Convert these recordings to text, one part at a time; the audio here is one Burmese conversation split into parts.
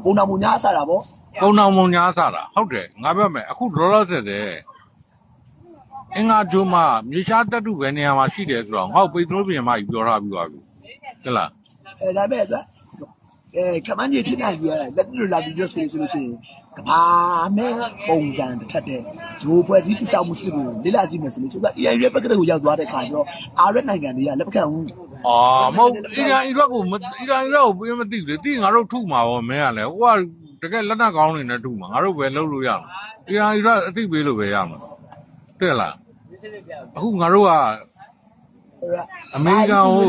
ပုံတော်မညာစားတာဗော ပုံတော်မညာစားတာဟုတ်တယ်ငါပြောမယ်အခုလောလောဆယ်တဲ့အင်္ဂါကျိုးမှာမြေရှားတက်တုပဲနေရာမှာရှိတယ်ဆိုတော့ငါ့ပိတ်သိုးပြင်မကြီးပြောထားပြီးသွားပြီဟုတ်လားဒါပဲအတွက်ခမန်းကြီးဖြစ်နိုင်ပြီရတယ်လက်တွေ့လာပြီးပြောဆိုလို့ရှိရင်ကဘာနဲ့ပုံစံတစ်ထက်တဲ့ဂျိုးဖွဲ့စည်းတိစောက်မှုစစ်ကိုလေ့လာကြည့်မယ်ဆိုလို့သူက AI ရဲ့ပကတိကိုရောက်သွားတဲ့ခါကျတော့အာရက်နိုင်ငံတွေကလက်မခံဘူးမဟုတ်အီရန်ကိုပြင်မသိဘူးလေတိငါတို့ထုမှာပေါ့မင်းကလည်းဟိုကတကယ်လက်နက်ကောင်းနေနဲ့ထုမှာငါတို့ပဲလုပ်လို့ရမှာအီရန်အသိပေးလို့ပဲရမှာတဲ့လားအခုငါတို့ကအမေရိကန်ကို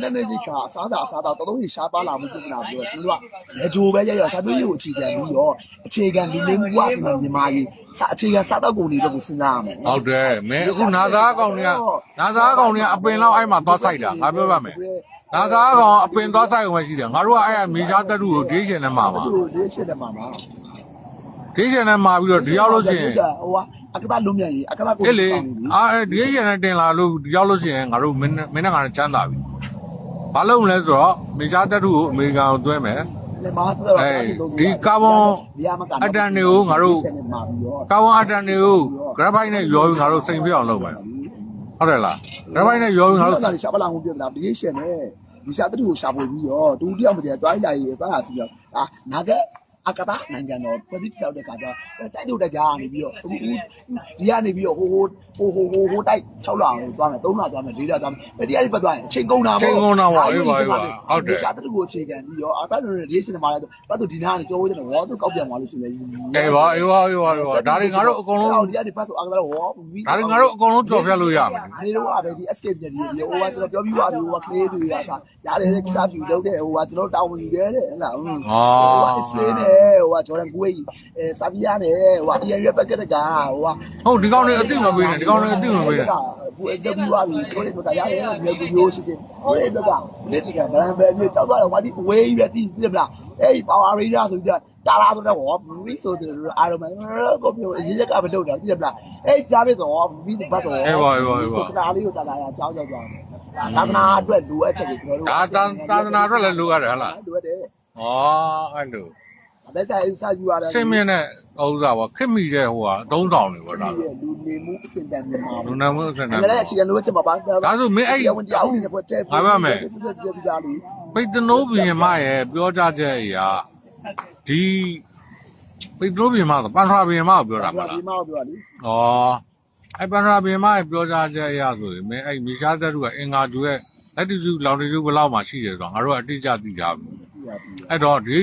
လက်နဲ့ကြီးကအစားတော်တော်ကြီးရှားပါလာမှုပြဿနာပြီးတော့သူတို့ကလေဂျိုပဲရရစာသွေးကိုအခြေခံပြီးတော့အခြေခံလူလေးမှုဝါစနာမြန်မာကြီးအခြေခံစားတော့ကုန်တွေတော့ကိုစဉ်းစားရမယ်ဟုတ်တယ်မင်းအခုနာသားကောင်တွေကအပင်လောက်အဲ့မှာသွားဆိုင်တာငါပြောပါမယ်နာသားကောင်အပင်သွားဆိုင်ဝင်ရှိတယ်ငါတို့ကအဲ့မေရှားတက်တူကိုဒေးရှင်နဲ့မှာပါဒေးရှင်နဲ့မှာပြီးတော့ဒီရောက်လို့ရှိရင်အကဘာလုံးမြကြီးအကဘာကိုဒီဒေးရှင်နဲ့တင်လာလို့ဒီရောက်လို့ရှိရင်ငါတို့မင်းနဲ့ငါနဲ့ချမ်းသာပြီဘာလို့လဲဆိုတော့မေရှားတက်တူကိုအမေရိကန်ကိုသွဲမယ်ဒီကာဗွန်အတန်တွေကိုငါတို့ကာဗွန်အတန်တွေကိုဂရဖိုက်နဲ့ရောပြီးငါတို့စိန်ပြအောင်လုပ်မယ်ဟုတ်တယ်လားဂရဖိုက်နဲ့ရောပြီးငါတို့ရှာပလာမှုပြတာဒီရှင်နဲ့ဒီရှားတူကိုရှာပွေပြီးတော့တူတယောက်မတည်းတွိုင်းလာရေးသွားရစီတော့နာကအကဘာနိုင်ငံတော်ပြည်သူ့ဆောက်တဲ့ခါကျတိုက်ထုတ်တက်ကြနေပြီးတော့ဒီကနေပြီးတော့ဟိုတိုက်6လအောင်သွားမယ်3လသွားမယ်4လသွားမယ်ဒီကနေပတ်သွားရင်အချိန်ကုန်တာပေါ့ချိန်ကုန်တာပါဟုတ်တယ်ရှားတူကိုအခြေခံပြီးတော့အပတ်လုံးရေရှင်မှာလည်းပတ်သူဒီနာကနေကြောဝဲတဲ့ဝါသူကောက်ပြန်သွားလို့ရှိရင်အေးပါဒါတွေငါတို့အကုန်လုံးဒီကနေပတ်သူအကဘာဝါဒါတွေငါတို့အကုန်လုံးကြော်ပြလို့ရမယ်ဒီလိုကပဲဒီ escape ပြည်ဒီဟိုကကျွန်တော်ပြောပြီးသွားပြီဟိုကကလေးတွေကစားရတယ်ကိစ္စပြူလုပ်တဲ့ဟိုကကျွန်တော်တောင်းဝင်ယူတယ်တဲ့ဟဲ့လားဟိုက Israel နဲ့ဟိုကဂျော်ဒန်ကွေးဆာဗီယာနဲ့ဟိုက EA ရဲ့ပက်ကက်ကဟုတ်ဒီကောင်တွေအသိမပေးနဲ့ဒီကောင်တွေအသိမပေးနဲ့ဘူးအတက်ပြီးသွားပြီကိုလေးတို့ကရတယ်မြေကူမျိုးရှိတယ်ဟိုလေးတို့ကလက်တကဗရန်ဘယ်မျိုးကြောက်သွားတော့ဝါဒီဝေးပြီးသိတယ်မလားအေး Power Ranger ဆိုပြီးတာလာဆိုတော့ဟောဘူးဆိုတယ်အားလုံးကိုမျိုးအရေးရကမလုပ်တော့သိတယ်မလားအေးကြားပြီဆိုဟောပြီးဘတ်တော့အေးပါတာလေးကိုတာလာရအကြောင်းကြောက်သွားတယ်သာသနာအတွက်လိုအပ်ချက်ကိုကျွန်တော်တို့သာသနာအတွက်လည်းလိုရတယ်ဟုတ်လားလိုအပ်တယ်အဲ့လိုအသက်ဆိုင်စာယူရတယ်ရှင်းမြင့်တဲ့ဥစ္စာပေါ့ခက်မိတဲ့ဟိုကအသုံးဆောင်တွေပေါ့ဒါလူနေမှုအစင်တန်မြန်မာလူနေမှုအစင်တန်လည်းအခြေခံလိုအပ်ချက်မှာပါဒါဆိုမင်းအဲ့ဝန်တရားဦးနေပွဲတဲ့ငါပါမယ်ပိတ်တနိုးဘီမရဲ့ပြောကြချက်အရာဒီပိတ်တနိုးဘီမဆိုပန်ထရာဘီမကိုပြောတာမလားဘီမကိုပြောတာလေအဲ့ပန်ထရာဘီမရဲ့ပြောကြချက်အရာဆိုရင်မင်းအဲ့မီရှားတက်တူကအင်္ဂါကျူရဲ့လက်တူကျူလောင်တူကျူဘယ်လောက်မှရှိတယ်ဆိုတော့ငါတို့ကအတိအကျသိကြပြီအဲ့တော့ဒီ